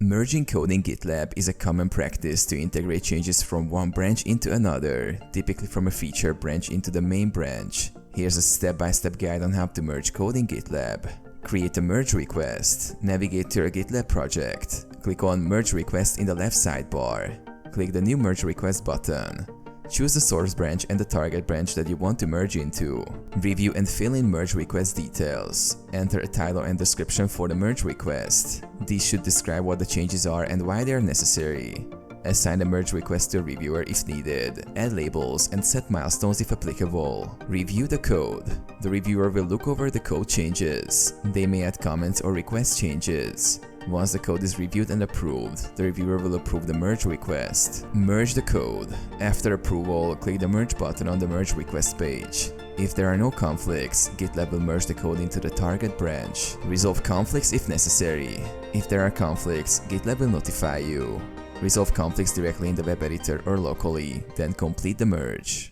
Merging code in GitLab is a common practice to integrate changes from one branch into another, typically from a feature branch into the main branch. Here's a step-by-step guide on how to merge code in GitLab. Create a merge request. Navigate to your GitLab project. Click on Merge Request in the left sidebar. Click the New Merge Request button. Choose the source branch and the target branch that you want to merge into. Review and fill in merge request details. Enter a title and description for the merge request. These should describe what the changes are and why they are necessary. Assign the merge request to a reviewer if needed. Add labels and set milestones if applicable. Review the code. The reviewer will look over the code changes. They may add comments or request changes. Once the code is reviewed and approved, the reviewer will approve the merge request. Merge the code. After approval, click the Merge button on the merge request page. If there are no conflicts, GitLab will merge the code into the target branch. Resolve conflicts if necessary. If there are conflicts, GitLab will notify you. Resolve conflicts directly in the web editor or locally, then complete the merge.